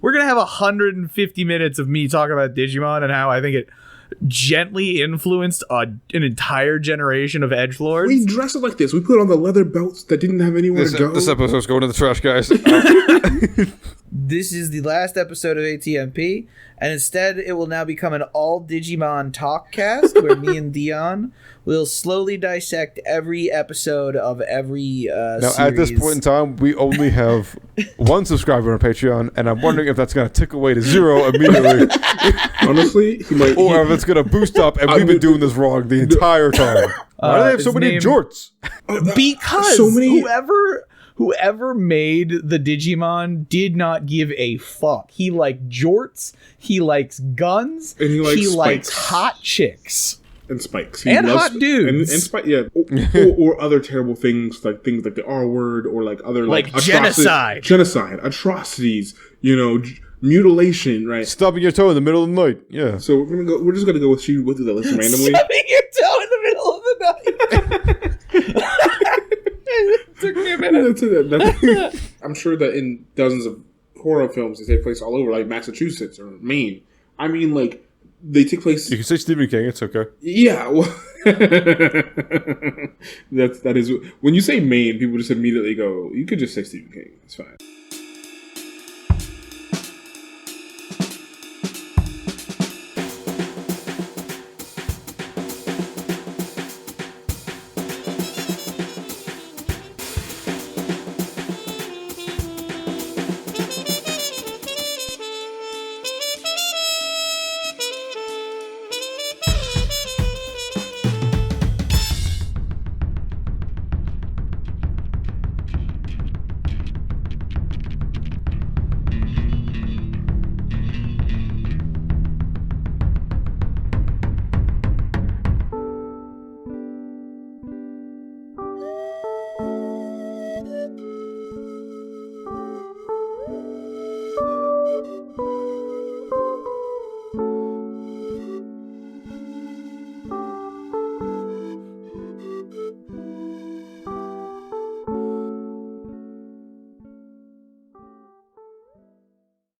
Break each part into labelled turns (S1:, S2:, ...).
S1: we're gonna have 150 minutes of me talking about Digimon and how I think it gently influenced an entire generation of edgelords.
S2: We dressed it like this. We put on the leather belts that didn't have anywhere to go.
S3: This episode's going to the trash, guys.
S1: This is the last episode of ATNP, and instead it will now become an all Digimon talk cast where me and Deion will slowly dissect every episode of every series.
S3: At this point in time, we only have one subscriber on Patreon, and I'm wondering if that's going to tick away to 0 immediately.
S2: Honestly, he might.
S3: Or if it's going to boost up, and we've been doing this wrong the entire time. Why do they have so many jorts?
S1: Because
S2: so many...
S1: whoever made the Digimon did not give a fuck. He liked jorts, he likes guns,
S2: and he likes
S1: hot chicks.
S2: And spikes.
S1: And hot dudes.
S2: And spike, yeah. Or other terrible things like the R word or like other like
S1: genocide.
S2: Genocide, atrocities, mutilation, right?
S3: Stubbing your toe in the middle of the night. Yeah.
S2: So we're just gonna go with she went through the list randomly.
S1: Stubbing your toe in the middle of the night. It took me a minute.
S2: I'm sure that in dozens of horror films they take place all over, like Massachusetts or Maine. I mean, like they take place.
S3: You can say Stephen King. It's okay.
S2: Yeah. Well, that is when you say Maine, people just immediately go. You could just say Stephen King. It's fine.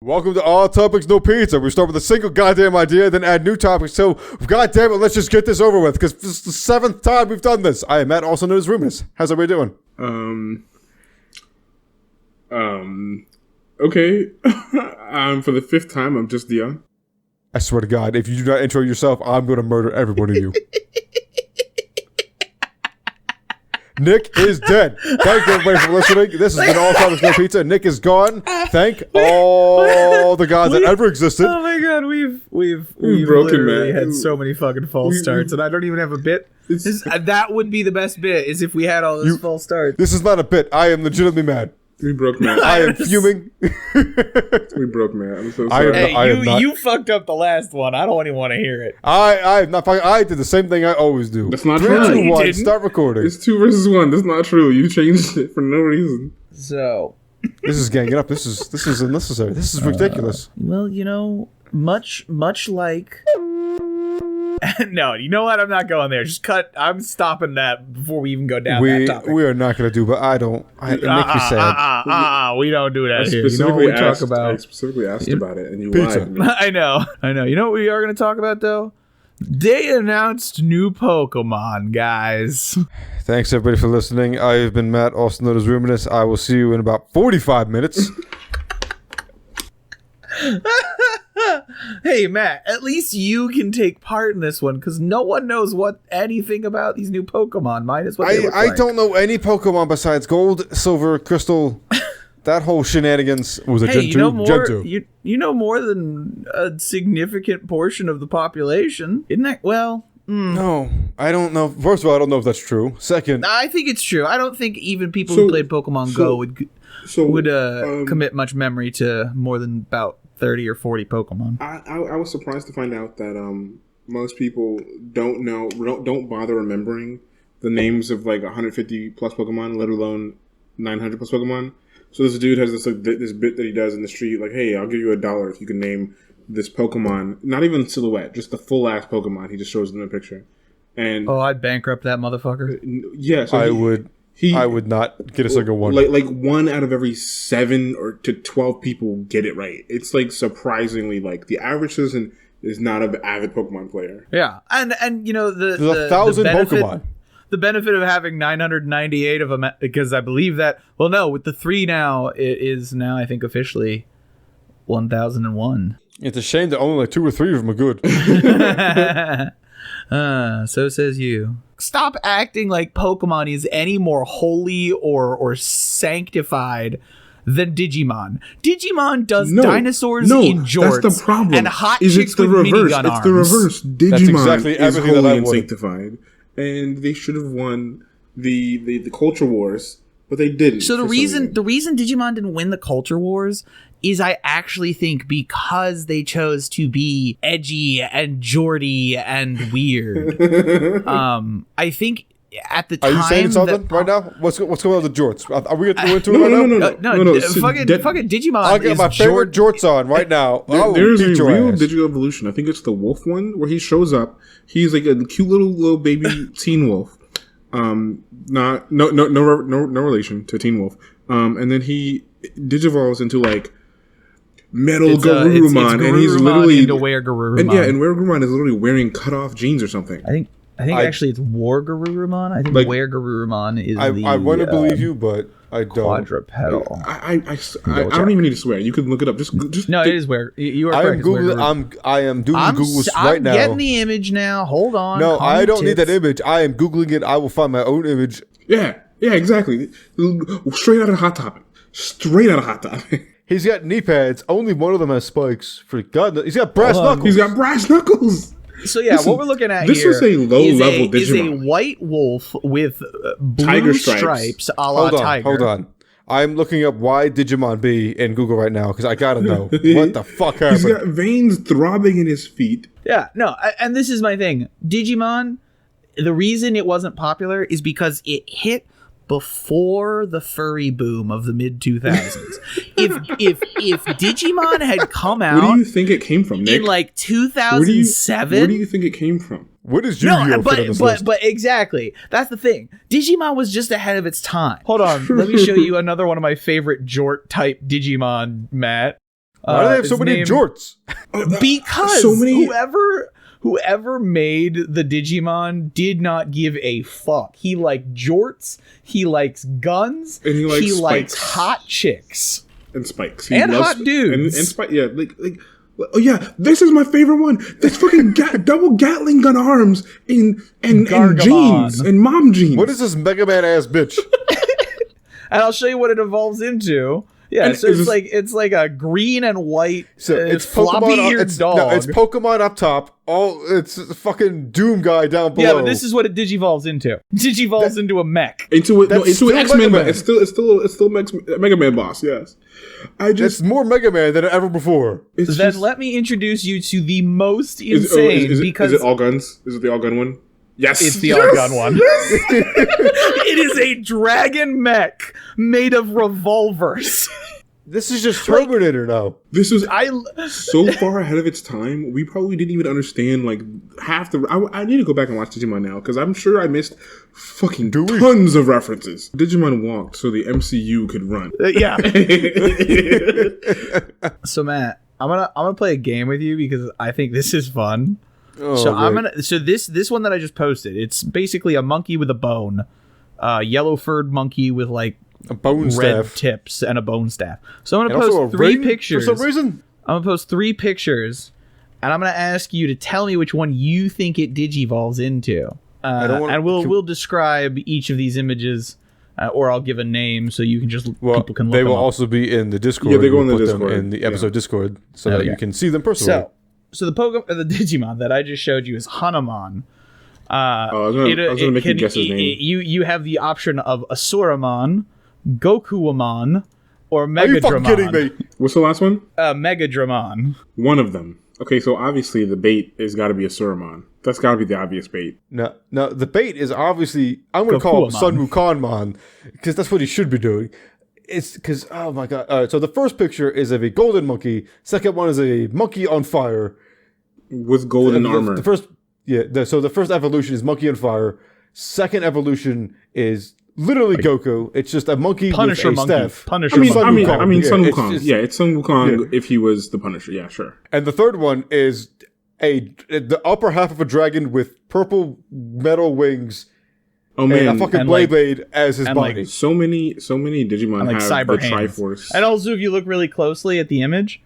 S3: Welcome to All Topics No Pizza. We start with a single goddamn idea, then add new topics. So, goddamn it, let's just get this over with, because this is the 7th time we've done this. I am Matt, also known as Rhuminus. How's everybody doing?
S2: Okay. For the 5th time, I'm just Deion.
S3: I swear to God, if you do not intro yourself, I'm going to murder every one of you. Nick is dead. Thank you, everybody, for listening. This has been All Topics No Pizza. Nick is gone. Thank all the gods that ever existed.
S1: Oh my God, we've
S2: broken,
S1: literally
S2: man.
S1: had so many fucking false starts, and I don't even have a bit. That would be the best bit, is if we had all those false starts.
S3: This is not a bit. I am legitimately mad.
S2: We broke Matt.
S3: I am fuming.
S2: We broke Matt. I'm so sorry.
S1: You fucked up the last one. I don't even want to hear it.
S3: I am not fucking. I did the same thing I always do.
S2: That's not
S3: 3,
S2: true.
S3: 2, 1, start recording.
S2: It's 2 versus 1. That's not true. You changed it for no reason.
S1: So
S3: this is ganging up. This is unnecessary. This is ridiculous.
S1: Well, much like. No, you know what? I'm not going there. Just cut. I'm stopping that before we even go down that topic.
S3: We are not going to do, but I don't. It makes me sad.
S1: We don't do that here.
S2: I specifically asked about it, and you lied to me.
S1: I know. You know what we are going to talk about, though? They announced new Pokemon, guys.
S3: Thanks, everybody, for listening. I have been Matt, also known as Rhuminus. I will see you in about 45 minutes.
S1: Hey, Matt, at least you can take part in this one, because no one knows anything about these new Pokemon. Mine is what they look like.
S3: I don't know any Pokemon besides Gold, Silver, Crystal. That whole shenanigans was a Gen 2. Gen 2.
S1: You know more than a significant portion of the population. Isn't that, well...
S3: No, I don't know. First of all, I don't know if that's true. Second...
S1: I think it's true. I don't think even people who played Pokemon Go would commit much memory to more than about 30 or 40 Pokemon.
S2: I was surprised to find out that most people don't bother remembering the names of like 150 plus Pokemon, let alone 900 plus Pokemon. So this dude has this bit that he does in the street, like, hey, I'll give you $1 if you can name this Pokemon, not even silhouette, just the full ass Pokemon. He just shows them a picture. And
S1: I'd bankrupt that motherfucker.
S2: Yeah, so
S3: I would. I would not get a single one.
S2: Like 1 out of every 7 or to 12 people get it right. It's like surprisingly like the average citizen is not an avid Pokemon player.
S1: Yeah, and you know
S3: There's 1,000 Pokemon.
S1: The benefit of having 998 of them, because I believe that. Well, no, with the 3 now, it is now I think officially 1,001.
S3: It's a shame that only like 2 or 3 of them are good.
S1: So says you. Stop acting like Pokemon is any more holy or sanctified than Digimon. Digimon does dinosaurs in jorts.
S2: That's the problem.
S1: And hot
S2: is
S1: chicks
S2: it's the
S1: with
S2: reverse.
S1: minigun
S2: It's
S1: arms.
S2: the reverse. Digimon
S3: That's exactly
S2: is
S3: everything that
S2: holy
S3: I
S2: and
S3: wanted.
S2: sanctified, and they should have won the culture wars, but they didn't.
S1: So the reason Digimon didn't win the culture wars is I actually think because they chose to be edgy and jorty and weird. I think at the time.
S3: Are you saying something right now? What's going on with the jorts? Are we going to go into it right now?
S2: No.
S1: Fucking Digimon.
S3: I'll get my favorite jorts on right now.
S2: There's a real digital evolution. I think it's the wolf one where he shows up. He's like a cute little baby teen wolf. No relation to Teen Wolf. And then he digivolves into like Metal Garurumon, and he's literally
S1: into Were Garurumon.
S2: And yeah, and Were Garurumon is literally wearing cut off jeans or something.
S1: I think actually it's War Garurumon. I think Were Garurumon is
S3: I want to believe you, but I don't.
S1: Quadrupedal.
S2: I don't even need to swear. You can look it up. Just
S1: no, it is Were. You are correct.
S3: I am doing Google right now.
S1: I'm getting the image now. Hold on.
S3: No, I don't need that image. I am Googling it. I will find my own image.
S2: Yeah, exactly. Straight out of Hot Topic.
S3: He's got knee pads. Only one of them has spikes. For God, he's got brass knuckles.
S2: He's got brass knuckles.
S1: So yeah, what we're looking at
S2: this
S1: here
S2: is a low-level Digimon.
S1: Is a white wolf with blue
S2: tiger
S1: stripes a la tiger.
S3: Hold on. I'm looking up why Digimon B in Google right now because I gotta know what the fuck happened.
S2: He's got veins throbbing in his feet.
S1: Yeah, no, and this is my thing. Digimon, the reason it wasn't popular is because it hit before the furry boom of the mid 2000s. if Digimon had come out,
S2: where do you think it came from, Nick?
S1: In like 2007,
S2: where do you think it came from?
S3: Where does Yu-Gi-Oh fit on this list?
S1: But exactly, that's the thing. Digimon was just ahead of its time. Hold on, let me show you another one of my favorite Jort type Digimon, Matt.
S3: Why do they have so many Jorts?
S1: Because
S2: so many...
S1: whoever made the Digimon did not give a fuck. He liked jorts, he likes guns,
S2: and he
S1: likes hot chicks.
S2: And spikes.
S1: And hot dudes.
S2: And spikes, yeah, like, oh yeah, this is my favorite one. That's fucking double Gatling gun arms and jeans and mom jeans.
S3: What is this Mega Man ass bitch?
S1: And I'll show you what it evolves into. Yeah, and so it's like a green and white it's floppy-eared dog.
S3: No, it's Pokemon up top. It's a fucking Doom guy down below.
S1: Yeah, but this is what it digivolves into. Digivolves into a mech.
S2: Into an X-Men. It's still Mega Man boss. Yes,
S3: it's more Mega Man than ever before.
S1: Let me introduce you to the most insane because
S2: is it all guns? Is it the all gun one? Yes,
S1: it's the all gun one. It is a dragon mech made of revolvers.
S3: This is just Terminator now.
S2: This was so far ahead of its time. We probably didn't even understand like half the. I need to go back and watch Digimon now because I'm sure I missed fucking tons of references. Digimon walked so the MCU could run.
S1: Yeah. So Matt, I'm gonna play a game with you because I think this is fun.
S3: Oh,
S1: so this one that I just posted, it's basically a monkey with a bone, yellow furred monkey with like
S3: a bone
S1: red
S3: staff
S1: tips and a bone staff. So I'm gonna post 3 pictures
S3: for some reason.
S1: I'm gonna post 3 pictures, and I'm gonna ask you to tell me which one you think it digivolves into. And we'll describe each of these images, or I'll give a name so you can people can look
S3: they will
S1: them up.
S3: also be in the Discord.
S2: Yeah, they go in the Discord.
S3: In the episode Discord, so that you can see them personally.
S1: So the Digimon that I just showed you is Hanamon.
S2: I was gonna make you guess his name.
S1: You have the option of Asuramon, Gokuamon, or Megadramon.
S3: Are you fucking kidding me?
S2: What's the last one?
S1: Megadramon.
S2: One of them. Okay, so obviously the bait has got to be Asuramon. That's got to be the obvious bait.
S3: No, the bait is obviously I'm going to call him Sun Wukonmon because that's what he should be doing. It's because oh my god! All right, so the first picture is of a golden monkey. Second one is a monkey on fire
S2: with golden armor.
S3: So the first evolution is monkey on fire. Second evolution is literally Goku. It's just a monkey
S4: Punisher
S3: with a
S4: monkey.
S3: staff.
S4: Punisher
S2: Sun
S4: monkey.
S2: Wukong. It's Sun Wukong if he was the Punisher. Yeah, sure.
S3: And the third one is the upper half of a dragon with purple metal wings.
S2: Oh man,
S3: and a fucking blade as his body.
S2: Like, so many Digimon
S4: like
S2: have the
S4: hands.
S2: Triforce.
S4: And also, if you look really closely at the image,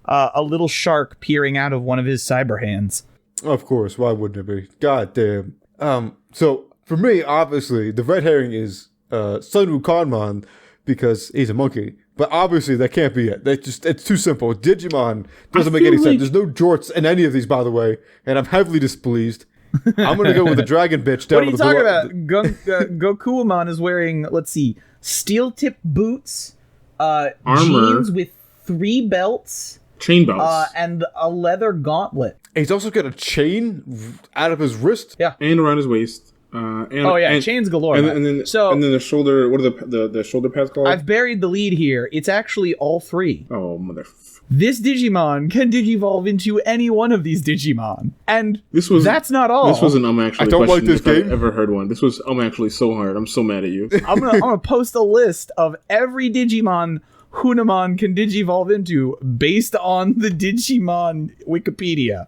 S4: a little shark peering out of one of his cyber hands.
S3: Of course, why wouldn't it be? God damn. So for me, obviously, the red herring is Sun Wukonmon because he's a monkey. But obviously, that can't be it. It's too simple. Digimon doesn't make any sense. There's no jorts in any of these, by the way, and I'm heavily displeased. I'm gonna go with the dragon bitch down.
S4: What are you talking about? Gokuamon is wearing, let's see, steel-tip boots,
S2: armor,
S4: jeans with 3 belts,
S2: chain belts,
S4: and a leather gauntlet.
S3: He's also got a chain out of his wrist.
S4: Yeah,
S2: and around his waist.
S4: Chains galore.
S2: And then the shoulder. What are the shoulder pads called?
S4: I've buried the lead here. It's actually all 3.
S2: Oh mother.
S4: This Digimon can digivolve into any one of these Digimon, and that's not all.
S2: This was an actually.
S3: I don't like this game.
S2: I've ever heard one. This was actually so hard. I'm so mad at you.
S4: I'm gonna post a list of every Digimon Hunamon can digivolve into based on the Digimon Wikipedia.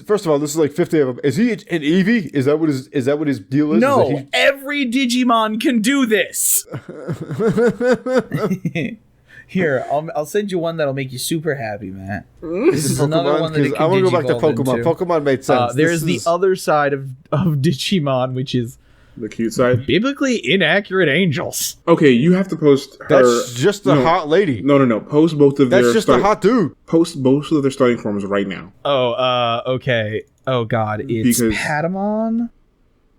S3: First of all, this is like 50 of them. Is he an Eevee? Is that what his deal is?
S4: No, every Digimon can do this. Here, I'll send you one that'll make you super happy, man.
S3: This is another one that it can I want to go back to Pokemon.
S4: Into.
S3: Pokemon made sense.
S4: There's the other side of Digimon, which is
S2: the cute side.
S4: Biblically inaccurate angels.
S2: Okay, you have to post her.
S3: That's just the hot lady.
S2: No. Post both of their.
S3: That's just a hot dude.
S2: Post both of their starting forms right now.
S4: Oh, okay. Oh God, it's Patamon.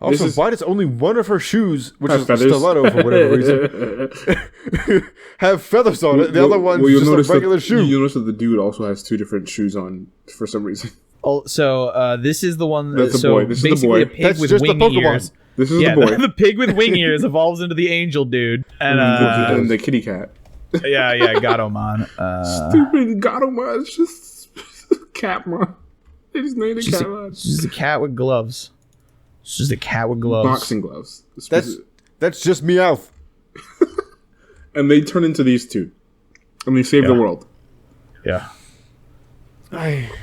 S3: Also, why does only one of her shoes, which is a stiletto for whatever reason, have feathers on it? The other one's just a regular shoe.
S2: You'll notice that the dude also has 2 different shoes on for some reason.
S4: Oh, so this is the one.
S2: That's the boy. This is the boy.
S4: A pig with wing ears.
S2: This is the boy.
S4: The pig with wing ears evolves into the angel dude,
S2: and the kitty cat.
S4: Yeah, Gatomon.
S2: Stupid Gatomon. It's just Catmon. They just named it Catmon.
S4: It's just a cat with gloves. It's just a cat with gloves.
S2: Boxing gloves.
S3: That's just Meowth.
S2: And they turn into these 2. And they save the world.
S4: Yeah.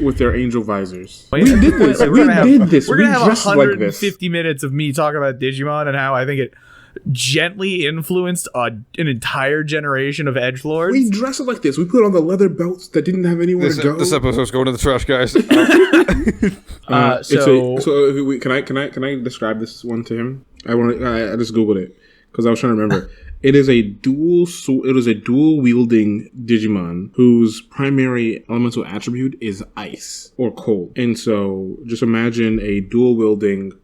S2: With their angel visors.
S4: We did this. We're gonna have
S2: dressed
S4: 150 minutes of me talking about Digimon and how I think it gently influenced an entire generation of edgelords.
S2: We dress it like this. We put on the leather belts that didn't have anywhere to go.
S3: This episode's going to the trash, guys.
S2: Can I describe this one to him? I just googled it because I was trying to remember. It is a dual wielding Digimon whose primary elemental attribute is ice or cold. And so just imagine a dual wielding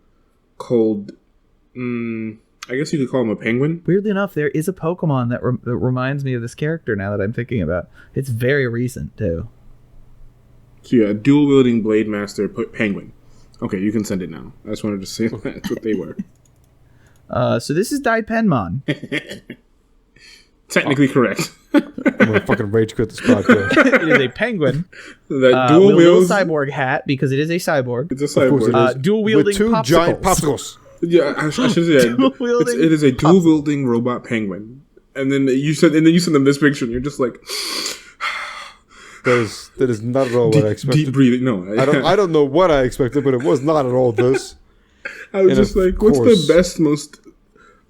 S2: cold. I guess you could call him a penguin.
S4: Weirdly enough, there is a Pokemon that reminds me of this character now that I'm thinking about. It's very recent, too.
S2: So yeah, dual-wielding Blade Master penguin. Okay, you can send it now. I just wanted to say that's what they were.
S4: So this is Daipenmon.
S2: Technically correct.
S3: I'm going to fucking rage quit this podcast.
S4: It is a penguin.
S2: That dual
S4: wields a cyborg hat, because it is a cyborg.
S2: It's a cyborg.
S4: Dual-wielding
S3: with 2 giant popsicles.
S2: Yeah, I should say that. It is a dual-wielding robot penguin, and then you send them this picture, and you're just like,
S3: that is not at all what I expected.
S2: Deep breathing. No,
S3: I don't know what I expected, but it was not at all this.
S2: I was just like, what's the best, most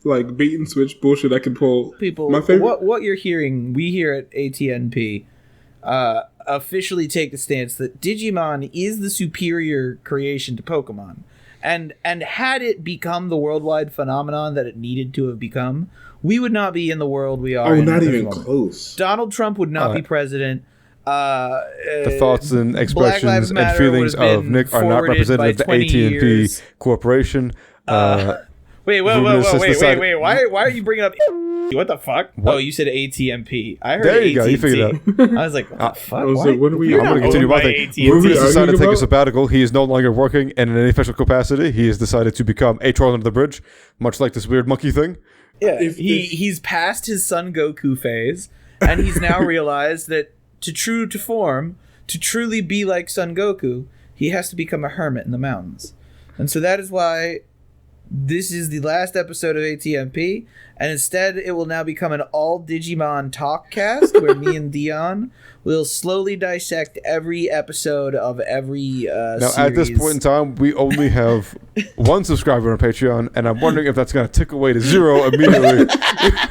S2: like bait and switch bullshit I can pull?
S4: People,
S2: my favorite.
S4: What you're hearing, we here at ATNP officially take the stance that Digimon is the superior creation to Pokemon. And had it become the worldwide phenomenon that it needed to have become, we would not be in the world we are.
S2: Oh, not even close.
S4: Donald Trump would not be president.
S3: The thoughts and expressions and feelings of Nick are not representative of the ATNP Corporation.
S4: Wait! Why are you bringing up? What the fuck? What? Oh, you said ATMP. I heard
S3: there you
S4: AT&T.
S3: go. You figured it
S4: out. I was like, what the fuck?
S2: I was like, what are we?
S3: I'm going to continue my thing. Rhuminus decided to take a sabbatical. He is no longer working in any official capacity. He has decided to become a troll under the bridge, much like this weird monkey thing.
S4: Yeah, he's past his Son Goku phase, and he's now realized that to truly be like Son Goku, he has to become a hermit in the mountains. And so that is why This is the last episode of ATNP, and instead it will now become an all Digimon talk cast where me and Deion will slowly dissect every episode of every
S3: Now,
S4: series.
S3: at this point in time, we only have one subscriber on Patreon, and I'm wondering if that's going to tick away to 0 immediately.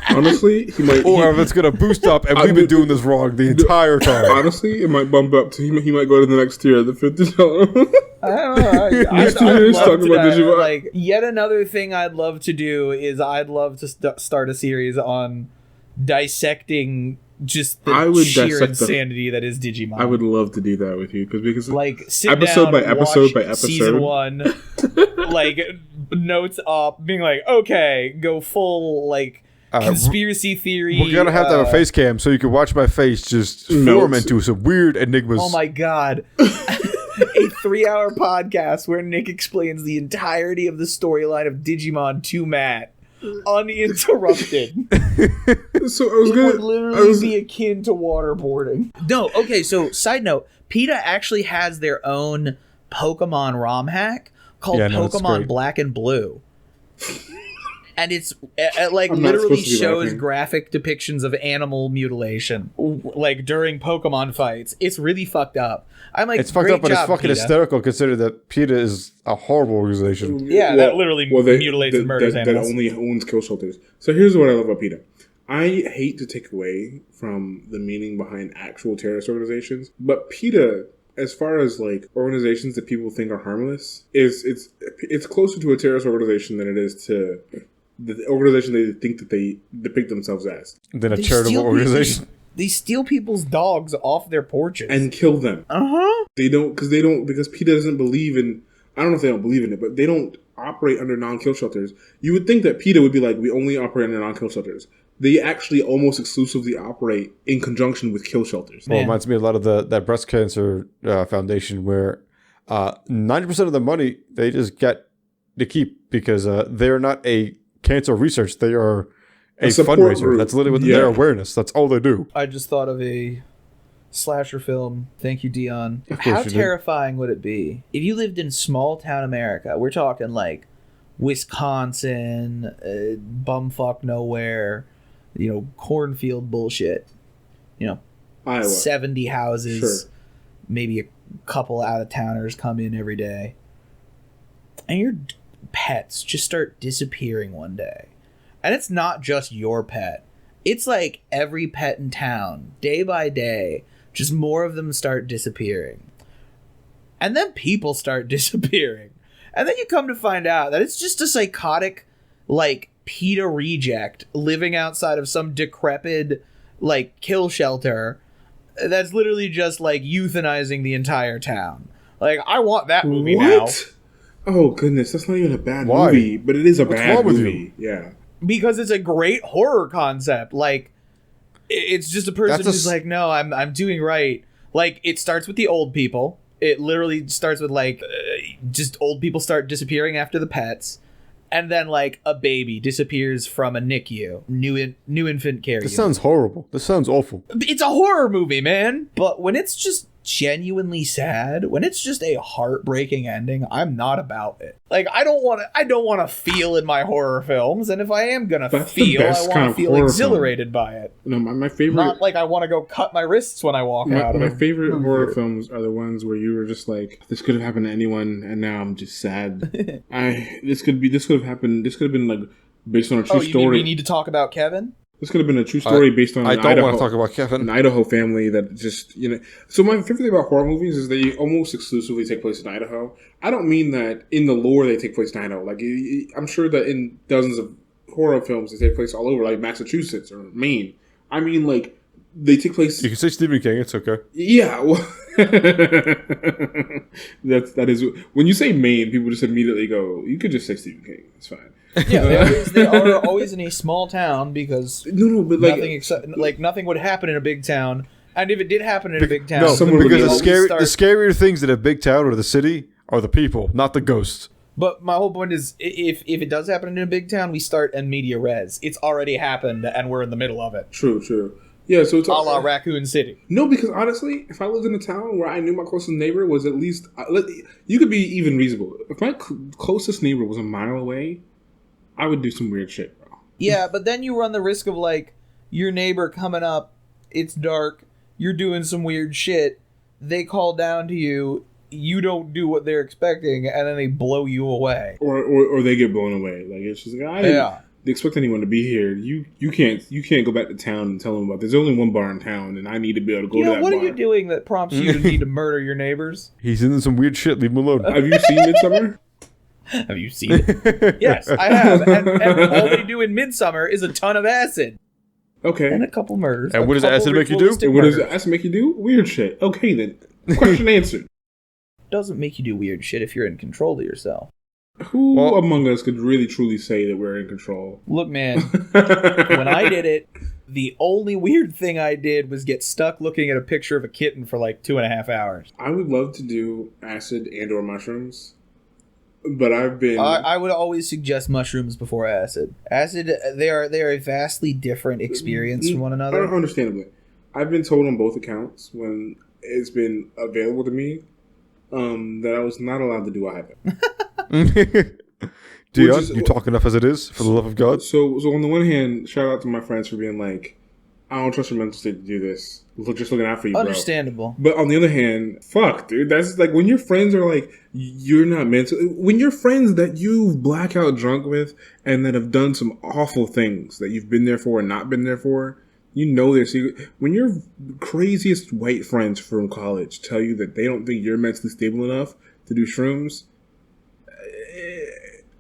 S2: Honestly, he might.
S3: Or if it's going to boost up, and we've been doing this wrong the entire time.
S2: Honestly, it might bump up to he might go to the next tier, the $50.
S4: I don't know. I'd love to do, like, yet another thing I'd love to do is I'd love to start a series on dissecting just the sheer insanity that is Digimon.
S2: I would love to do that with you because
S4: like sit
S2: episode
S4: down,
S2: by episode
S4: watch
S2: by episode,
S4: season 1, like notes up, being like, okay, go full like conspiracy theory.
S3: We're gonna have to have a face cam so you can watch my face just form into some weird enigmas.
S4: Oh my god. A 3-hour podcast where Nick explains the entirety of the storyline of Digimon to Matt, uninterrupted.
S2: So it
S4: would literally be akin to waterboarding. No, okay. So side note, PETA actually has their own Pokemon ROM hack called Pokemon Black and Blue. And it's like literally shows graphic depictions of animal mutilation, like during Pokemon fights. It's really fucked up. I'm like,
S3: it's fucked up, but it's fucking hysterical considering that PETA is a horrible organization.
S4: Yeah, that literally mutilates and murders animals.
S2: That only owns kill shelters. So here's what I love about PETA. I hate to take away from the meaning behind actual terrorist organizations, but PETA, as far as like organizations that people think are harmless, it's closer to a terrorist organization than it is to the organization they think that they depict themselves as.
S3: Than a charitable organization.
S4: They steal people's dogs off their porches
S2: and kill them. They don't because PETA doesn't believe in. I don't know if they don't believe in it, but they don't operate under non-kill shelters. You would think that PETA would be like, we only operate under non-kill shelters. They actually almost exclusively operate in conjunction with kill shelters.
S3: Well, it reminds me a lot of that breast cancer foundation where 90% of the money they just get to keep because they're not a cancer research. They are a fundraiser. Group. That's literally their awareness. That's all they do.
S4: I just thought of a slasher film. Thank you, Deion. How terrifying would it be if you lived in small town America? We're talking like Wisconsin, bumfuck nowhere, cornfield bullshit.
S2: Iowa.
S4: 70 houses, maybe a couple out-of-towners come in every day. And your pets just start disappearing one day. And it's not just your pet. It's like every pet in town, day by day, just more of them start disappearing. And then people start disappearing. And then you come to find out that it's just a psychotic, like, PETA reject living outside of some decrepit, like, kill shelter that's literally just, like, euthanizing the entire town. Like, I want that movie now.
S2: Oh, goodness. That's not even a bad movie, but it is a bad movie. Yeah.
S4: Because it's a great horror concept. Like, it's just a person who's like, no, I'm doing right. Like, it starts with the old people. It literally starts with, like, just old people start disappearing after the pets. And then, like, a baby disappears from a NICU, new infant care unit.
S3: This sounds horrible. This sounds awful.
S4: It's a horror movie, man. But when it's just genuinely sad, when it's just a heartbreaking ending, I'm not about it. Like, I don't want to feel in my horror films, and if I am gonna feel, I want to feel exhilarated by it.
S2: No, my favorite,
S4: not like I want to go cut my wrists when I walk out.
S2: My favorite horror films are the ones where you were just like, this could have happened to anyone, and now I'm just sad. This could have happened. This could have been like based on a true story.
S4: We need to talk about Kevin.
S2: This could have been a true story based on
S3: want to talk about Kevin.
S2: An Idaho family that just, So my favorite thing about horror movies is they almost exclusively take place in Idaho. I don't mean that in the lore they take place in Idaho. Like, I'm sure that in dozens of horror films they take place all over, like Massachusetts or Maine. I mean, like, they take place...
S3: You can say Stephen King, it's okay.
S2: Yeah, well... that is... When you say Maine, people just immediately go, you could just say Stephen King. It's fine.
S4: Yeah, they are always in a small town because
S2: but
S4: nothing would happen in a big town, and if it did happen in a big town,
S3: because the scarier things in a big town or the city are the people, not the ghosts.
S4: But my whole point is, if it does happen in a big town, we start in media res. It's already happened, and we're in the middle of it.
S2: True. Yeah, so it's
S4: a la Raccoon City.
S2: No, because honestly, if I lived in a town where I knew my closest neighbor was at least, you could be even reasonable. If my closest neighbor was a mile away, I would do some weird shit, bro.
S4: Yeah, but then you run the risk of, like, your neighbor coming up, it's dark, you're doing some weird shit, they call down to you, you don't do what they're expecting, and then they blow you away.
S2: Or they get blown away. Like, it's just like, I didn't expect anyone to be here. You can't go back to town and tell them about there's only one bar in town, and I need to be able to go to that bar.
S4: What are you doing that prompts you to need to murder your neighbors?
S3: He's into some weird shit. Leave him alone.
S2: Have you seen Midsummer?
S4: Have you seen it? Yes, I have. And all they do in Midsummer is a ton of acid.
S2: Okay.
S4: And a couple murders.
S3: And what does acid make you do?
S2: And what does acid make you do? Weird shit. Okay, then. Question answered.
S4: Doesn't make you do weird shit if you're in control of yourself.
S2: Who among us could really truly say that we're in control?
S4: Look, man, when I did it, the only weird thing I did was get stuck looking at a picture of a kitten for like 2.5 hours.
S2: I would love to do acid and or mushrooms, but I've been...
S4: I would always suggest mushrooms before acid. Acid, they are a vastly different experience from one another.
S2: Understandably. I've been told on both accounts when it's been available to me that I was not allowed to do either.
S3: Deion, you talk enough as it is, for the love of God.
S2: So on the one hand, shout out to my friends for being like, I don't trust your mental state to do this. Just looking out for you, bro.
S4: Understandable.
S2: But on the other hand, fuck, dude. That's like when your friends are like, you're not mental. When your friends that you've blackout drunk with and that have done some awful things that you've been there for and not been there for, you know their secret. When your craziest white friends from college tell you that they don't think you're mentally stable enough to do shrooms,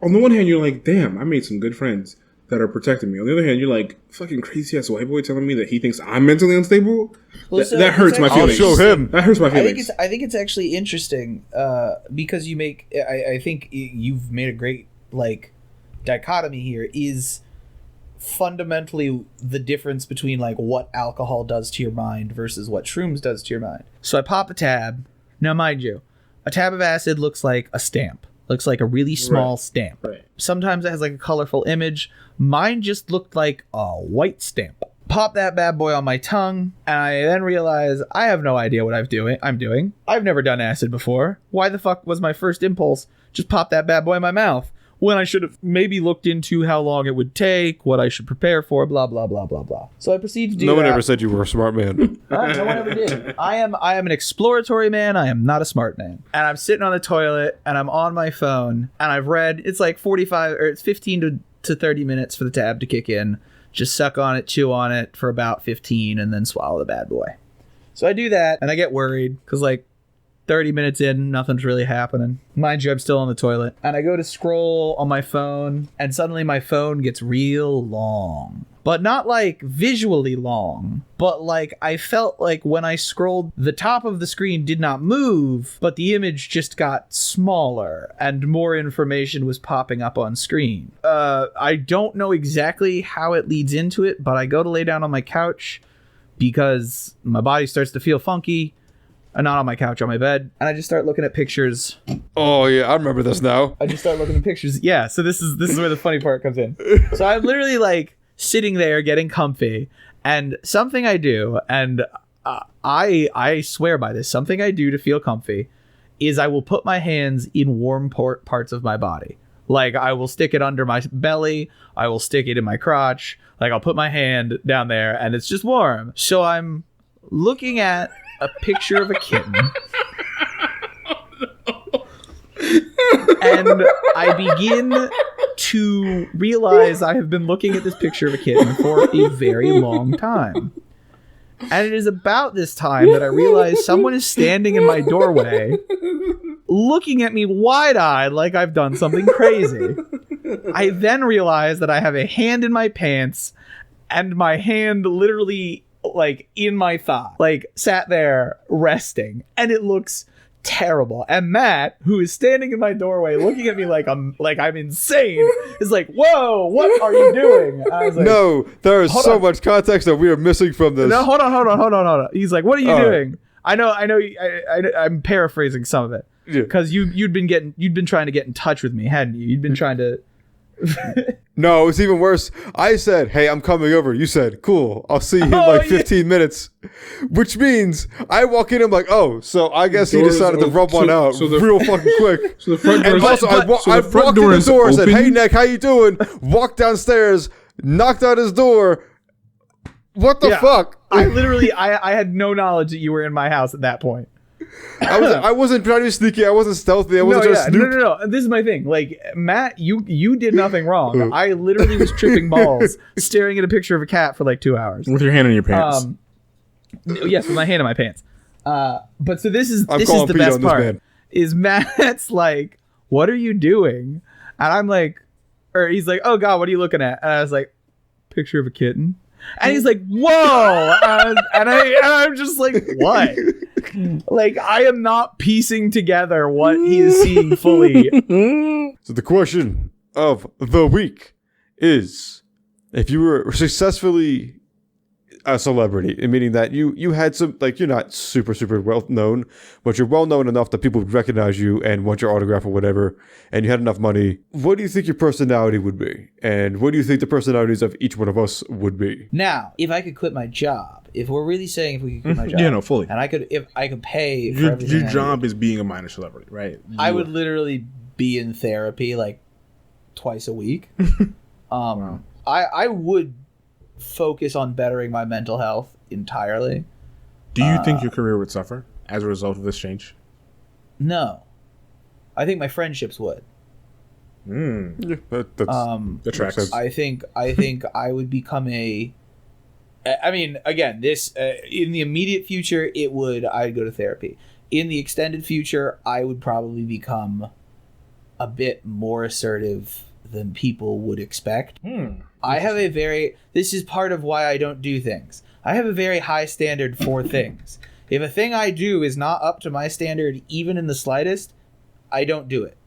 S2: on the one hand, you're like, damn, I made some good friends that are protecting me. On the other hand, you're like, fucking crazy ass white boy telling me that he thinks I'm mentally unstable.
S4: Well,
S2: that hurts my feelings.
S3: I'll show him.
S2: That hurts my feelings.
S4: I think it's actually interesting because you make. I think you've made a great like dichotomy here. Is fundamentally the difference between like what alcohol does to your mind versus what shrooms does to your mind. So I pop a tab. Now, mind you, a tab of acid looks like a stamp. Looks like a really small stamp.
S2: Right.
S4: Sometimes it has like a colorful image. Mine just looked like a white stamp. Pop that bad boy on my tongue, and I then realize I have no idea what I'm doing. I've never done acid before. Why the fuck was my first impulse just pop that bad boy in my mouth? When I should have maybe looked into how long it would take, what I should prepare for, blah, blah, blah, blah, blah. So I proceed to do that.
S3: No one ever said you were a smart man.
S4: No one ever did. I am an exploratory man. I am not a smart man. And I'm sitting on the toilet, and I'm on my phone, and I've read, it's like 15 to 30 minutes for the tab to kick in. Just suck on it, chew on it for about 15, and then swallow the bad boy. So I do that, and I get worried, because like, 30 minutes in, nothing's really happening. Mind you, I'm still on the toilet. And I go to scroll on my phone, and suddenly my phone gets real long. But not like visually long, but like I felt like when I scrolled, the top of the screen did not move, but the image just got smaller and more information was popping up on screen. I don't know exactly how it leads into it, but I go to lay down on my couch because my body starts to feel funky. Not on my couch, on my bed, and I just start looking at pictures.
S3: Oh yeah, I remember this now.
S4: I just start looking at pictures. Yeah, so this is where the funny part comes in. So I'm literally like sitting there getting comfy, and something I do, and I swear by this, something I do to feel comfy is I will put my hands in warm parts of my body. Like I will stick it under my belly, I will stick it in my crotch, like I'll put my hand down there, and it's just warm. So I'm looking at a picture of a kitten. And I begin to realize I have been looking at this picture of a kitten for a very long time. And it is about this time that I realize someone is standing in my doorway looking at me wide-eyed like I've done something crazy. I then realize that I have a hand in my pants and my hand literally like in my thigh, like sat there resting, and it looks terrible. And Matt, who is standing in my doorway looking at me like I'm insane, is like, "Whoa, what are you doing?" And I was like,
S3: no, there is so much context that we are missing from this.
S4: No, hold on. He's like, "What are you doing?" I know. I'm paraphrasing some of it because you'd been trying to get in touch with me, hadn't you? You'd been trying to
S3: No, it's even worse. I said, "Hey, I'm coming over." You said, "Cool, I'll see you in like 15 minutes," which means I walk in. I'm like, "Oh, so I guess he decided to rub one out real fucking quick."
S2: So the front door.
S3: And also, I walked in the door. I said, "Hey, Nick, how you doing?" Walked downstairs, knocked on his door. What the fuck?
S4: I literally, I had no knowledge that you were in my house at that point.
S3: I wasn't trying to be sneaky. I wasn't stealthy. I wasn't just snoop.
S4: No. This is my thing. Like, Matt, you did nothing wrong. I literally was tripping balls, staring at a picture of a cat for like 2 hours.
S2: With your hand in your pants.
S4: Yes, with my hand in my pants. But so this is the best part. Is Matt's like, "What are you doing?" And I'm like, or he's like, "Oh God, what are you looking at?" And I was like, "Picture of a kitten." And he's like, "Whoa!" And I'm just like, "What?" Like, I am not piecing together what he is seeing fully.
S3: So the question of the week is, if you were successfully a celebrity, meaning that you had some, like, you're not super well known, but you're well known enough that people would recognize you and want your autograph or whatever, and you had enough money, what do you think your personality would be? And what do you think the personalities of each one of us would be?
S1: Now, if I could quit my job, if we're really saying if we could quit my job,
S2: yeah, no, fully,
S1: and if I could pay for
S2: your
S1: everything
S2: job is being a minor celebrity, right?
S1: I would literally be in therapy like twice a week.
S2: Wow.
S1: I would focus on bettering my mental health entirely.
S2: Do you think your career would suffer as a result of this change?
S1: No, I think my friendships would.
S3: Yeah, that
S2: tracks.
S1: I think I would become a. I mean, again, this in the immediate future, I'd go to therapy. In the extended future, I would probably become a bit more assertive than people would expect. I have this is part of why I don't do things. I have a very high standard for things. If a thing I do is not up to my standard, even in the slightest, I don't do it.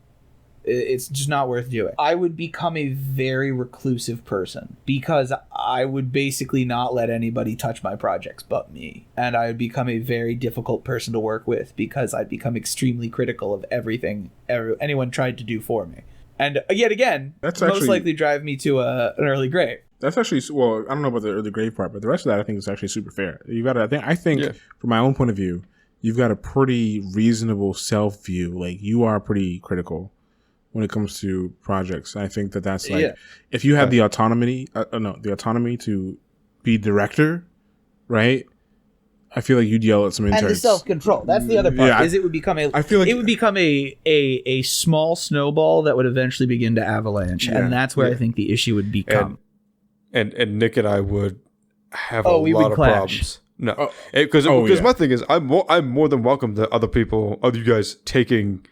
S1: It's just not worth doing. I would become a very reclusive person because I would basically not let anybody touch my projects but me. And I would become a very difficult person to work with because I'd become extremely critical of everything anyone tried to do for me. And yet again,
S2: that's
S1: most likely drive me to an early grave.
S2: That's actually, well, I don't know about the early grave part, but the rest of that I think is actually super fair. You got to, I think from my own point of view, you've got a pretty reasonable self view. Like, you are pretty critical when it comes to projects. I think that's like, if you had the autonomy, the autonomy to be director, right? I feel like you'd yell at some interns.
S1: And the self-control. That's the other part. It would become
S2: I feel like
S1: it would become a small snowball that would eventually begin to avalanche, and that's where I think the issue would become.
S3: And Nick and I would have a lot of problems. No, because my thing is, I'm more than welcome to other you guys taking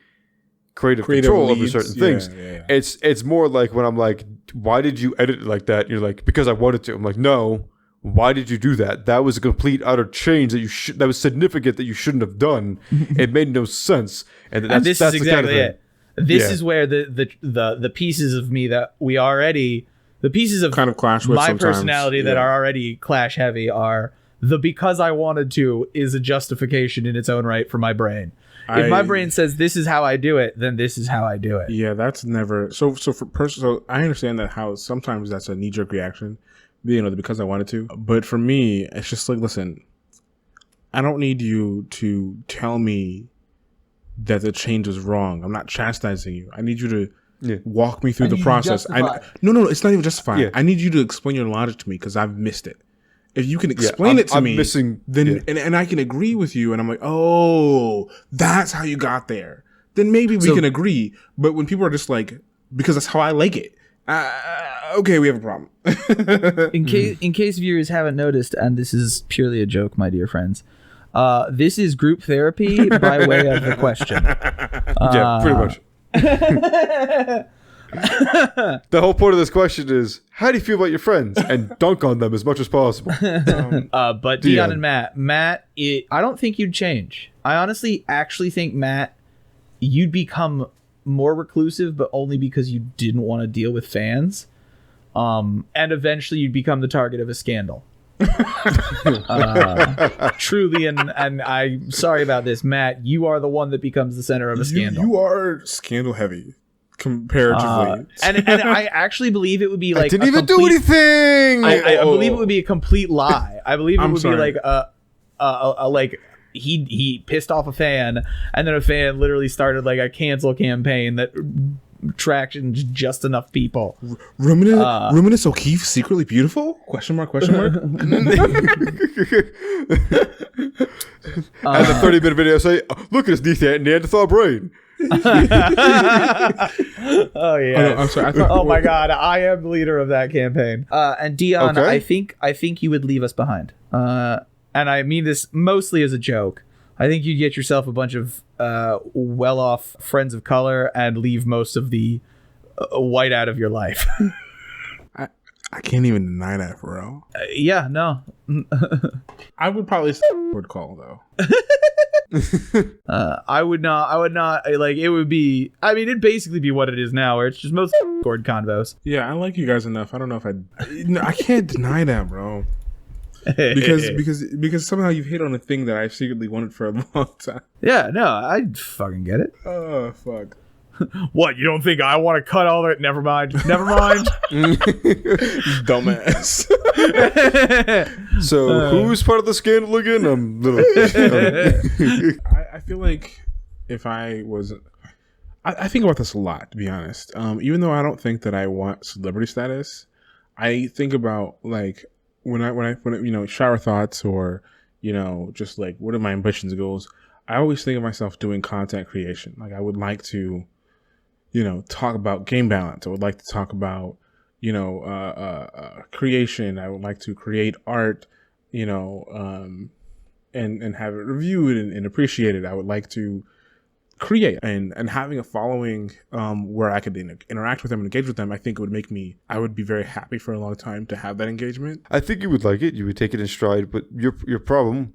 S3: creative control over certain things. Yeah. It's more like when I'm like, why did you edit it like that? And you're like, because I wanted to. I'm like, no. Why did you do that? That was a complete utter change that was significant that you shouldn't have done. It made no sense. And this is exactly it.
S4: This is where the pieces of me that we already, the pieces of
S2: kind of clash with
S4: my
S2: sometimes.
S4: Personality that are already clash heavy are the because I wanted to is a justification in its own right for my brain. If my brain says this is how I do it, then this is how I do it.
S2: Yeah, that's never so I understand that how sometimes that's a knee-jerk reaction. Because I wanted to. But for me, it's just like, listen, I don't need you to tell me that the change is wrong. I'm not chastising you. I need you to walk me through the process. No, it's not even justifying. Yeah. I need you to explain your logic to me because I've missed it. If you can explain it to me, and I can agree with you, and I'm like, oh, that's how you got there. Then maybe we can agree. But when people are just like, because that's how I like it. Okay, we have a problem.
S4: in case viewers haven't noticed, and this is purely a joke, my dear friends, this is group therapy by way of the question.
S3: Pretty much. The whole point of this question is, how do you feel about your friends? And dunk on them as much as possible.
S4: But Deion and Matt, I don't think you'd change. I honestly actually think, Matt, you'd become more reclusive, but only because you didn't want to deal with fans. And eventually you'd become the target of a scandal. Truly, and I'm sorry about this, Matt, you are the one that becomes the center of a scandal.
S2: You are scandal heavy. comparatively.
S4: And I actually believe it would be like
S3: I didn't even do anything.
S4: I believe it would be a complete lie. I believe it would be like a like he pissed off a fan, and then a fan literally started like a cancel campaign that attractions just enough people.
S2: Rhuminus O'Keefe secretly beautiful? Question mark?
S3: And the 30-minute video say, look at this Neanderthal brain.
S4: Oh yeah.
S2: Oh, no, I'm sorry.
S4: Oh my god, I am the leader of that campaign. And Deion,
S3: Okay.
S4: I think you would leave us behind. And I mean this mostly as a joke. I think you get yourself a bunch of well-off friends of color and leave most of the white out of your life.
S2: I can't even deny that, bro.
S4: Yeah, no.
S2: I would probably word call though.
S4: I would not like it would be. I mean, it'd basically be what it is now, where it's just most Discord convos.
S2: Yeah, I like you guys enough. I don't know if I can't deny that, bro. Because somehow you've hit on a thing that I secretly wanted for a long time.
S4: Yeah, no, I fucking get it.
S2: Oh fuck.
S4: What, you don't think I want to cut all that? Never mind.
S2: Dumbass.
S3: So who's part of the scandal again?
S2: I feel like if I was, I think about this a lot, to be honest. Even though I don't think that I want celebrity status, I think about like when I shower thoughts or just like what are my ambitions and goals. I always think of myself doing content creation. Like I would like to, talk about game balance. I would like to talk about, creation. I would like to create art, and have it reviewed and appreciated. I would like to create and having a following where I could interact with them and engage with them. I think it would I would be very happy for a long time to have that engagement.
S3: I think you would like it. You would take it in stride. But your problem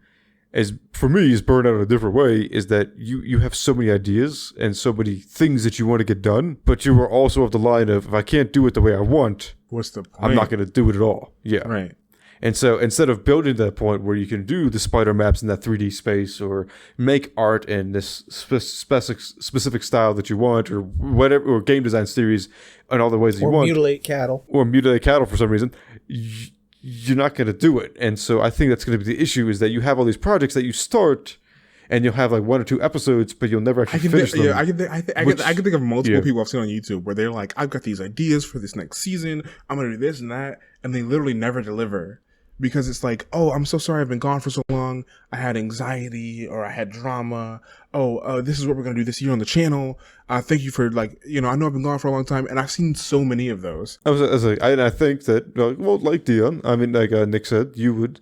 S3: is, for me, is burned out in a different way, is that you have so many ideas and so many things that you want to get done, but you are also of the line of, if I can't do it the way I want,
S2: what's the point?
S3: I'm not going to do it at all. Yeah.
S2: Right.
S3: And so instead of building to that point where you can do the spider maps in that 3D space or make art in this specific style that you want or whatever, or game design series in all the ways that you want.
S1: Or mutilate cattle
S3: For some reason, you're not going to do it. And so I think that's going to be the issue, is that you have all these projects that you start and you'll have like 1 or 2 episodes, but you'll never actually finish them.
S2: Yeah, I can think of multiple people I've seen on YouTube where they're like, I've got these ideas for this next season. I'm going to do this and that. And they literally never deliver. Because it's like, oh, I'm so sorry I've been gone for so long. I had anxiety or I had drama. Oh, this is what we're going to do this year on the channel. Thank you for I know I've been gone for a long time. And I've seen so many of those.
S3: I think that, like Deion, I mean, like Nick said, you would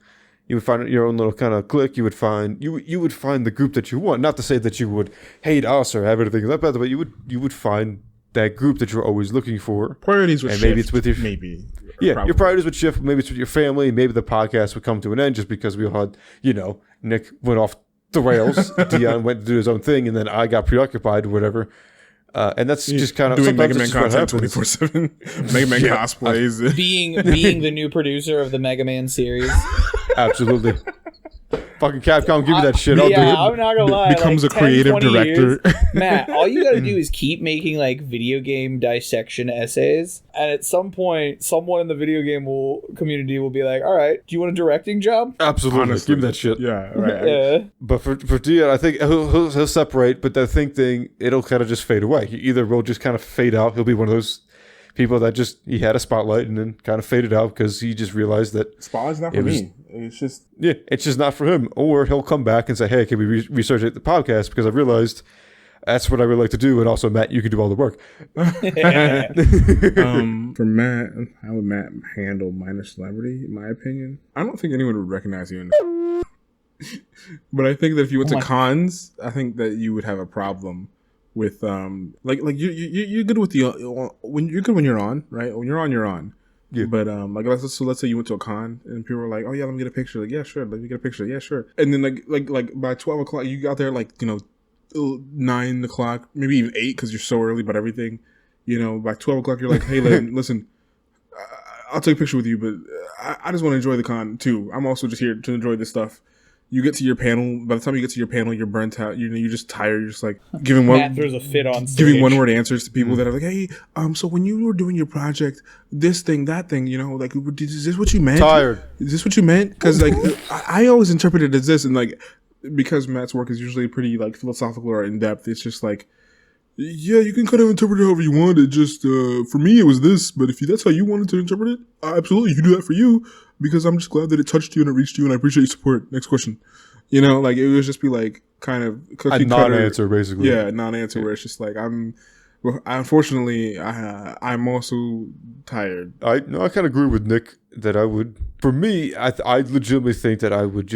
S3: find your own little kind of clique. You would find the group that you want. Not to say that you would hate us or have anything like that, but you would find that group that you're always looking for.
S2: Priorities would shift.
S3: Maybe it's with your
S2: probably.
S3: Your priorities would shift. Maybe it's with your family. Maybe the podcast would come to an end just because we all had, Nick went off the rails, Deion went to do his own thing, and then I got preoccupied or whatever. And that's just kind of
S2: doing Mega Man
S3: content
S2: 24/7. Mega Man cosplays.
S1: being the new producer of the Mega Man series.
S3: Absolutely. Fucking Capcom, give me that shit. I'll do it.
S1: I'm not gonna lie.
S2: Becomes a creative director.
S1: Matt, all you gotta do is keep making like video game dissection essays, and at some point, someone in the video game community will be like, "All right, do you want a directing job?"
S3: Absolutely,
S2: Honestly,
S3: give me that shit.
S2: Yeah, right.
S1: Yeah.
S3: But for Deion, I think he'll separate, but that thing, it'll kind of just fade away. He either will just kind of fade out. He'll be one of those people that he had a spotlight and then kind of faded out because he just realized that
S2: Spotlight's not for me. It's just
S3: it's just not for him. Or he'll come back and say, "Hey, can we research the podcast? Because I realized that's what I really like to do, and also Matt, you can do all the work."
S2: For Matt, how would Matt handle minor celebrity? In my opinion, I don't think anyone would recognize you. But I think that if you went to cons, I think that you would have a problem with you're good with when you're good when you're on, right? When you're on, you're on. Yeah. But let's say you went to a con and people were like, "Oh yeah, let me get a picture." Like, yeah, sure. Let me get a picture. Yeah, sure. And then like by 12 o'clock, you got there 9 o'clock, maybe even 8 because you're so early about everything. By 12 o'clock, you're like, "Hey, listen, I'll take a picture with you, but I just want to enjoy the con too. I'm also just here to enjoy this stuff." you get to your panel. By the time you get to your panel, you're burnt out. You're just tired. You're just like giving one.
S4: Matt throws a fit on stage.
S2: Giving one word answers to people that are like, hey, so when you were doing your project, this thing, that thing, like, is this what you meant?
S3: Tired.
S2: Is this what you meant? Because like I always interpret it as this, and like because Matt's work is usually pretty like philosophical or in depth. It's just like, yeah, you can kind of interpret it however you want. It just for me, it was this. But if that's how you wanted to interpret it, absolutely, you can do that for you. Because I'm just glad that it touched you and it reached you, and I appreciate your support. Next question. Like it would just be like kind of
S3: a non-answer, basically.
S2: Yeah, non-answer where it's just like unfortunately, I'm also tired.
S3: I kind of agree with Nick that I would. For me, I legitimately think that I would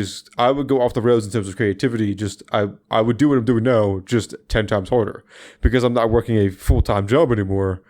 S3: go off the rails in terms of creativity. Just I would do what I'm doing now, just 10 times harder, because I'm not working a full-time job anymore.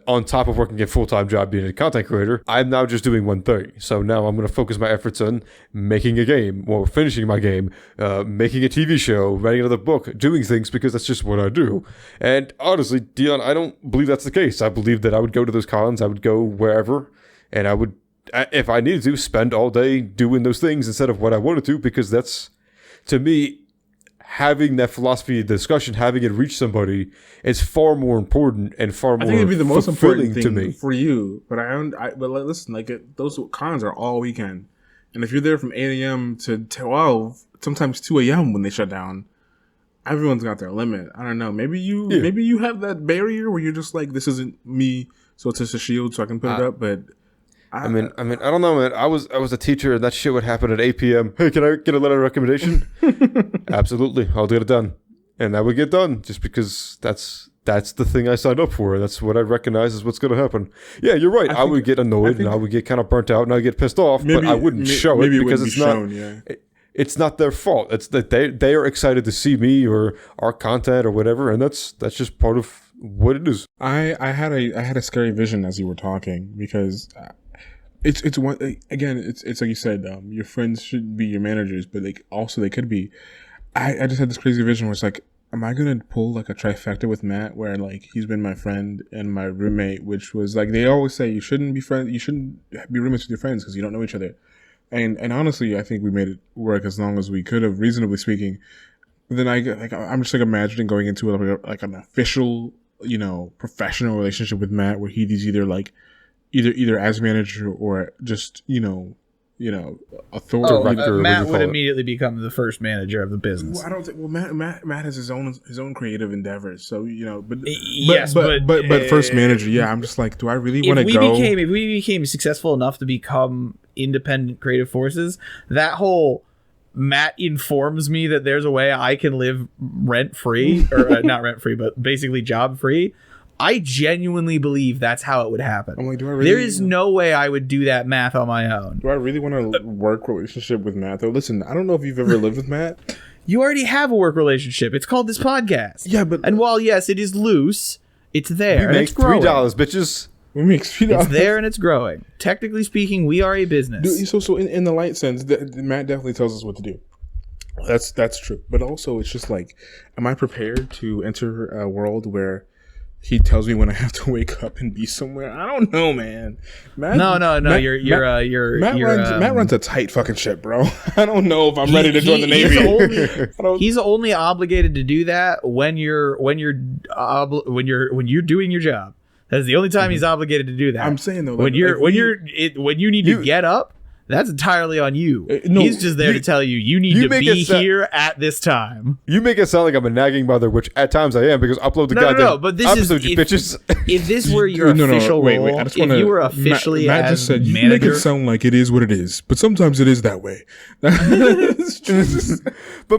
S3: On top of working a full-time job being a content creator, I'm now just doing one thing. So now I'm going to focus my efforts on making a game, or finishing my game, making a TV show, writing another book, doing things, because that's just what I do. And honestly, Deion, I don't believe that's the case. I believe that I would go to those cons, I would go wherever, and I would, if I needed to, spend all day doing those things instead of what I wanted to, because that's, to me, having that philosophy discussion, having it reach somebody, is far more important and far more.
S2: I think it'd be the most important thing
S3: to me
S2: for you. But but listen, like those cons are all weekend, and if you're there from 8 a.m. to 12, sometimes 2 a.m. when they shut down, everyone's got their limit. I don't know. Maybe you have that barrier where you're just like, this isn't me, so it's just a shield, so I can put it up. But
S3: I mean, I don't know, man. I was a teacher, and that shit would happen at 8 p.m. Hey, can I get a letter of recommendation? Absolutely, I'll get it done, and that would get done just because that's the thing I signed up for. That's what I recognize is what's going to happen. Yeah, you're right. I would get annoyed, and I would get kind of burnt out, and I'd get pissed off, but I wouldn't show it because it's not. It's not their fault. It's that they are excited to see me or our content or whatever, and that's just part of what it is.
S2: I had a scary vision as you were talking, because. It's one again. It's like you said. Your friends should be your managers, but they could be. I just had this crazy vision where it's like, am I gonna pull like a trifecta with Matt, where like he's been my friend and my roommate, which was like they always say you shouldn't be roommates with your friends because you don't know each other, and honestly, I think we made it work as long as we could have, reasonably speaking. But then I'm just like imagining going into like an official, professional relationship with Matt, where he's either like. Either as manager or just authority.
S4: Director. Matt would immediately become the first manager of the business.
S2: Well, I don't think. Well, Matt has his own creative endeavors, so
S4: but
S2: first manager. Yeah, I'm just like, do I really want to go?
S4: If we became successful enough to become independent creative forces, that whole Matt informs me that there's a way I can live rent free, or not rent free, but basically job free. I genuinely believe that's how it would happen.
S2: I'm like, do I really?
S4: There is no way I would do that math on my own.
S2: Do I really want a work relationship with Matt, though? Listen, I don't know if you've ever lived with Matt.
S4: You already have a work relationship. It's called this podcast.
S2: Yeah, but...
S4: And while, yes, it is loose, it's there.
S3: We make $3, bitches.
S2: We make $3.
S4: It's there and it's growing. Technically speaking, we are a business.
S2: Dude, so in the light sense, Matt definitely tells us what to do. That's true. But also, it's just like, am I prepared to enter a world where he tells me when I have to wake up and be somewhere? I don't know, man.
S4: Matt
S2: runs a tight fucking ship, bro. I don't know if I'm ready to join the Navy.
S4: He's only obligated to do that when you're doing your job. That's the only time he's obligated to do that.
S2: I'm saying though,
S4: when you need to get up, that's entirely on you. He's just there to tell you need to be here at this time.
S3: You make it sound like I'm a nagging mother, which at times I am, because upload the goddamn
S4: but this
S3: episode, you
S4: bitches. If this were your
S2: official
S4: role, if you were officially
S2: Matt just said, you make it sound like it is what it is, but sometimes it is that way.
S3: But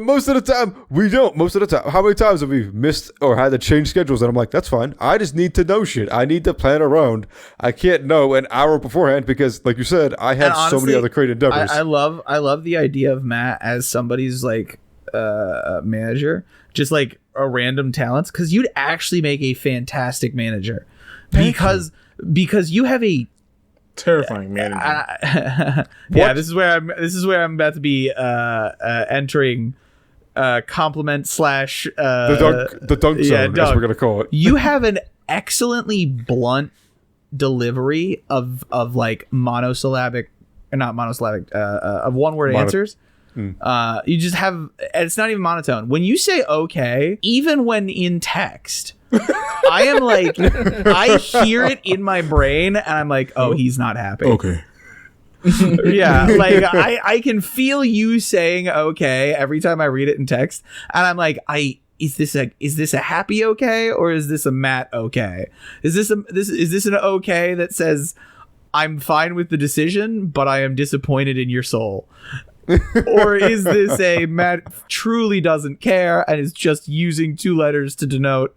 S3: most of the time, we don't. Most of the time. How many times have we missed or had to change schedules? And I'm like, that's fine. I just need to know shit. I need to plan around. I can't know an hour beforehand because, like you said, I have so many other creative endeavors.
S4: I love the idea of Matt as somebody's like manager, just like a random talents, because you'd actually make a fantastic manager because you have a
S2: terrifying manager.
S4: Yeah, this is where I'm about to be entering compliment /
S3: the dunk zone, as we're gonna call it.
S4: You have an excellently blunt delivery of like of one word answers. You just have, and it's not even monotone. When you say okay, even when in text, I am like, I hear it in my brain and I'm like, oh, he's not happy.
S2: Okay.
S4: Yeah, like I can feel you saying okay every time I read it in text, and I'm like, is this a happy okay, or is this a Matt okay? Is this an okay that says I'm fine with the decision, but I am disappointed in your soul? Or is this a Matt truly doesn't care and is just using 2 letters to denote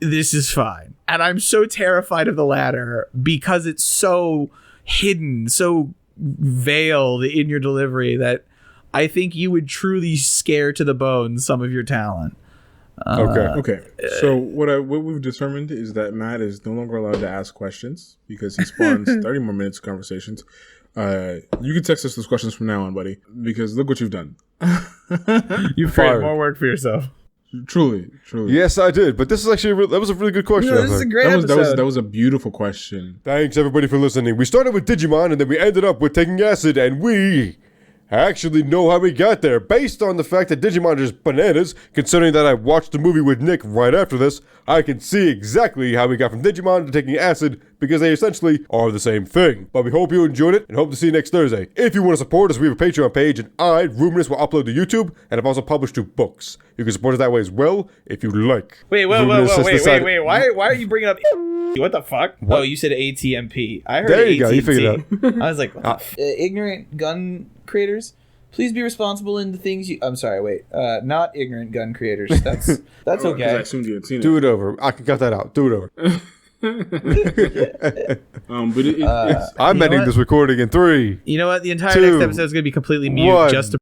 S4: this is fine? And I'm so terrified of the latter because it's so hidden, so veiled in your delivery that I think you would truly scare to the bone some of your talent.
S2: Okay. So what we've determined is that Matt is no longer allowed to ask questions because he spawns 30 more minutes of conversations. You can text us those questions from now on, buddy, because look what you've done.
S4: You created more work for yourself.
S2: Truly.
S3: Yes, I did. But this is actually that was a really good question.
S4: This is a great episode.
S2: That was a beautiful question.
S3: Thanks everybody for listening. We started with Digimon and then we ended up with taking acid, and we actually know how we got there based on the fact that Digimon are just bananas. Considering that I watched the movie with Nick right after this, I can see exactly how we got from Digimon to taking acid because they essentially are the same thing. But we hope you enjoyed it and hope to see you next Thursday. If you want to support us, we have a Patreon page, and Rhuminus, will upload to YouTube, and I've also published 2 books. You can support us that way as well if you like.
S4: Wait, wait. Why are you bringing up what the fuck? What? Oh, you said ATNP. I heard
S3: there
S4: AT&T.
S3: You go. You figured it out.
S4: I was like, ignorant gun creators, please be responsible in the things you... I'm sorry, wait. Not ignorant gun creators. That's okay.
S2: I assumed you had seen it.
S3: Do it over. I can cut that out. Do it over.
S2: But it's
S3: I'm ending this recording in 3.
S4: You know what? The entire
S3: 2,
S4: next episode is going to be completely mute
S3: 1.
S4: just to